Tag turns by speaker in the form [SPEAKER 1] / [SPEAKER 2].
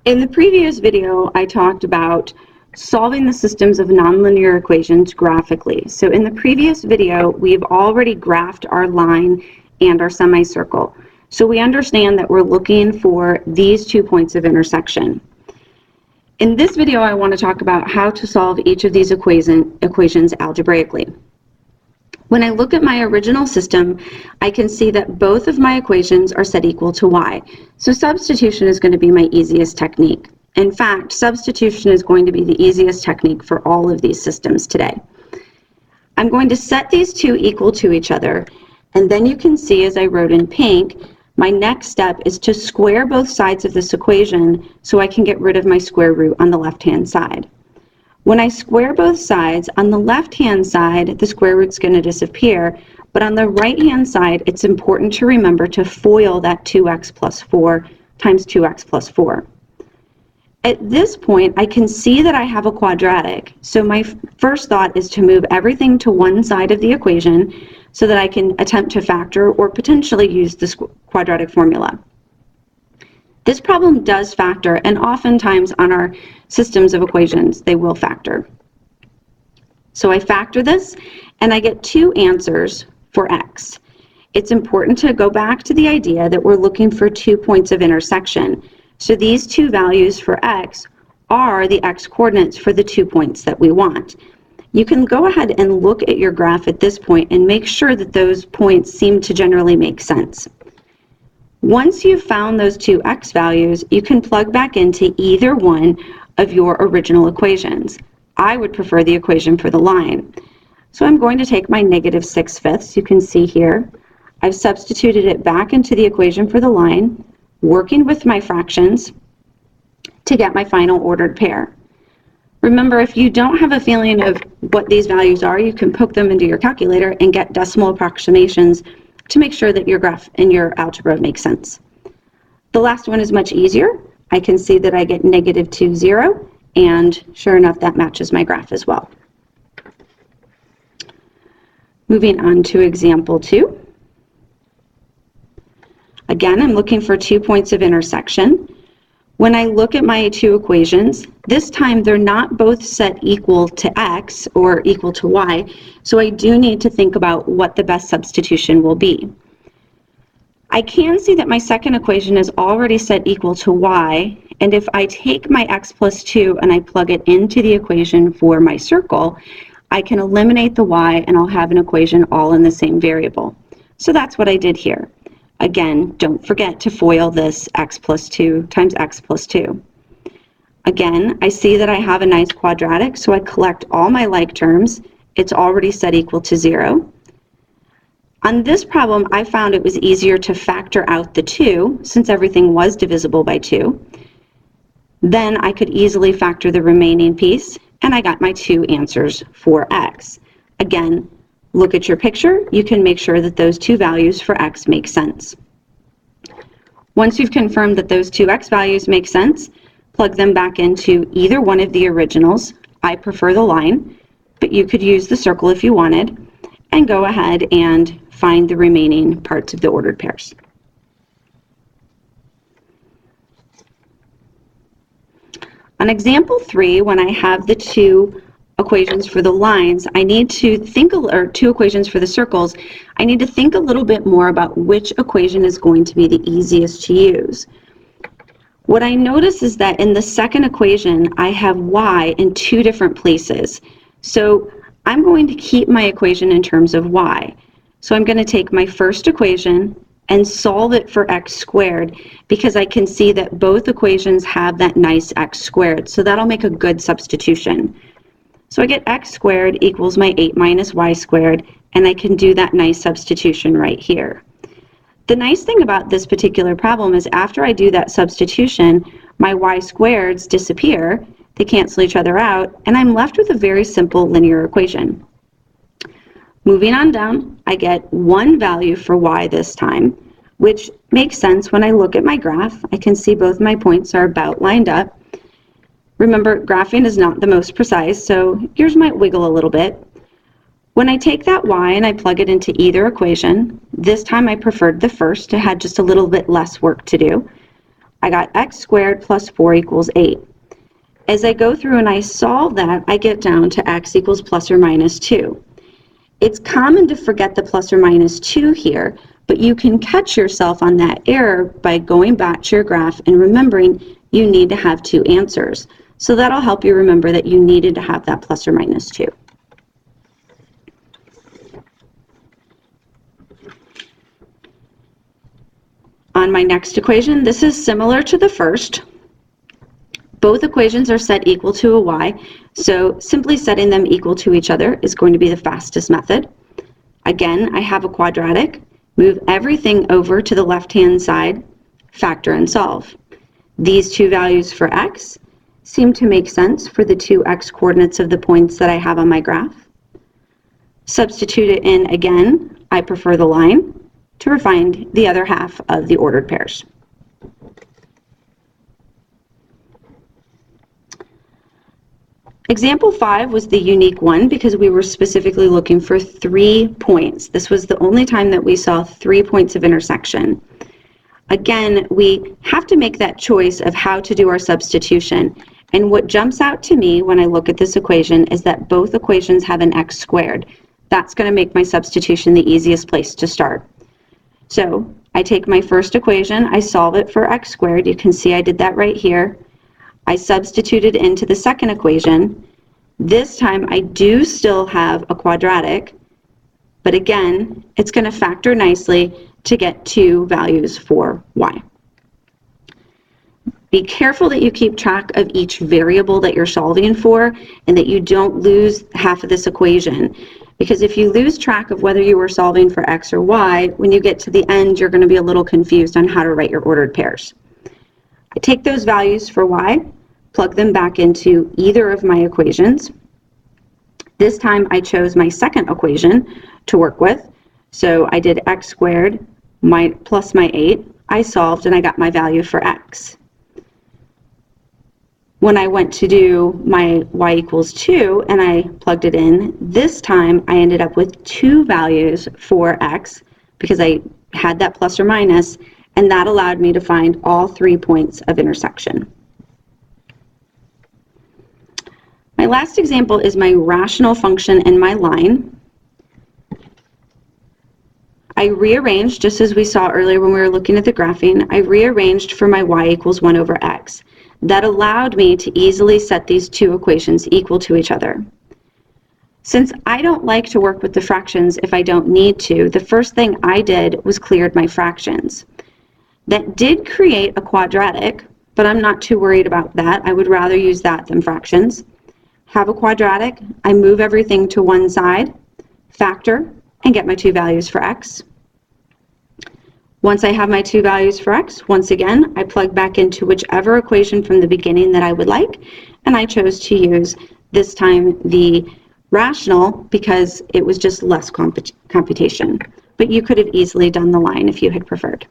[SPEAKER 1] In the previous video, I talked about solving the systems of nonlinear equations graphically. So in the previous video, we've already graphed our line and our semicircle. So we understand that we're looking for these 2 points of intersection. In this video, I want to talk about how to solve each of these equations algebraically. When I look at my original system, I can see that both of my equations are set equal to y. So substitution is going to be my easiest technique. In fact, substitution is going to be the easiest technique for all of these systems today. I'm going to set these two equal to each other, and then you can see, as I wrote in pink, my next step is to square both sides of this equation so I can get rid of my square root on the left-hand side. When I square both sides, on the left-hand side, the square root's going to disappear, but on the right-hand side, it's important to remember to FOIL that 2x plus 4 times 2x plus 4. At this point, I can see that I have a quadratic, so my first thought is to move everything to one side of the equation so that I can attempt to factor or potentially use this quadratic formula. This problem does factor, and oftentimes on our systems of equations, they will factor. So I factor this, and I get two answers for x. It's important to go back to the idea that we're looking for 2 points of intersection. So these two values for x are the x coordinates for the 2 points that we want. You can go ahead and look at your graph at this point and make sure that those points seem to generally make sense. Once you've found those two x values, you can plug back into either one of your original equations. I would prefer the equation for the line. So I'm going to take my -6/5. You can see here, I've substituted it back into the equation for the line, working with my fractions to get my final ordered pair. Remember, if you don't have a feeling of what these values are, you can poke them into your calculator and get decimal approximations to make sure that your graph and your algebra makes sense. The last one is much easier. I can see that I get -2, 0, and sure enough, that matches my graph as well. Moving on to example 2. Again, I'm looking for 2 points of intersection. When I look at my two equations, this time they're not both set equal to x or equal to y, so I do need to think about what the best substitution will be. I can see that my second equation is already set equal to y, and if I take my x plus 2 and I plug it into the equation for my circle, I can eliminate the y and I'll have an equation all in the same variable. So that's what I did here. Again, don't forget to FOIL this x plus 2 times x plus 2. Again, I see that I have a nice quadratic, so I collect all my like terms. It's already set equal to 0. On this problem, I found it was easier to factor out the 2, since everything was divisible by 2. Then I could easily factor the remaining piece, and I got my two answers for x. Again, look at your picture. You can make sure that those two values for x make sense. Once you've confirmed that those two x values make sense, plug them back into either one of the originals. I prefer the line, but you could use the circle if you wanted, and go ahead and find the remaining parts of the ordered pairs. On example 3, when I have the two equations for the lines, I need to think, or two equations for the circles, I need to think a little bit more about which equation is going to be the easiest to use. What I notice is that in the second equation, I have y in two different places. So I'm going to keep my equation in terms of y. So I'm going to take my first equation and solve it for x squared, because I can see that both equations have that nice x squared. So that'll make a good substitution. So I get x squared equals my 8 minus y squared, and I can do that nice substitution right here. The nice thing about this particular problem is after I do that substitution, my y squareds disappear, they cancel each other out, and I'm left with a very simple linear equation. Moving on down, I get one value for y this time, which makes sense when I look at my graph. I can see both my points are about lined up. Remember, graphing is not the most precise, so yours might wiggle a little bit. When I take that y and I plug it into either equation, this time I preferred the first. It had just a little bit less work to do. I got x squared plus 4 equals 8. As I go through and I solve that, I get down to x equals plus or minus 2. It's common to forget the plus or minus 2 here, but you can catch yourself on that error by going back to your graph and remembering you need to have 2 answers. So that'll help you remember that you needed to have that plus or minus 2. On my next equation, this is similar to the first. Both equations are set equal to a y, so simply setting them equal to each other is going to be the fastest method. Again, I have a quadratic. Move everything over to the left-hand side, factor and solve. These 2 values for x seem to make sense for the 2 x coordinates of the points that I have on my graph. Substitute it in again. I prefer the line to find the other half of the ordered pairs. Example 5 was the unique one because we were specifically looking for 3 points. This was the only time that we saw 3 points of intersection. Again, we have to make that choice of how to do our substitution. And what jumps out to me when I look at this equation is that both equations have an x squared. That's going to make my substitution the easiest place to start. So I take my first equation, I solve it for x squared. You can see I did that right here. I substituted into the second equation. This time I do still have a quadratic, but again, it's going to factor nicely to get 2 values for y. Be careful that you keep track of each variable that you're solving for and that you don't lose half of this equation. Because if you lose track of whether you were solving for x or y, when you get to the end, you're going to be a little confused on how to write your ordered pairs. I take those values for y, plug them back into either of my equations. This time I chose my second equation to work with. So I did x squared plus my 8. I solved and I got my value for x. When I went to do my y equals 2 and I plugged it in, this time I ended up with 2 values for x because I had that plus or minus, and that allowed me to find all 3 points of intersection. My last example is my rational function and my line. I rearranged, just as we saw earlier when we were looking at the graphing, I rearranged for my y equals 1 over x. That allowed me to easily set these 2 equations equal to each other. Since I don't like to work with the fractions if I don't need to, the first thing I did was cleared my fractions. That did create a quadratic, but I'm not too worried about that. I would rather use that than fractions. Have a quadratic, I move everything to one side, factor, and get my 2 values for x. Once I have my 2 values for x, once again, I plug back into whichever equation from the beginning that I would like, and I chose to use this time the rational because it was just less computation. But you could have easily done the line if you had preferred.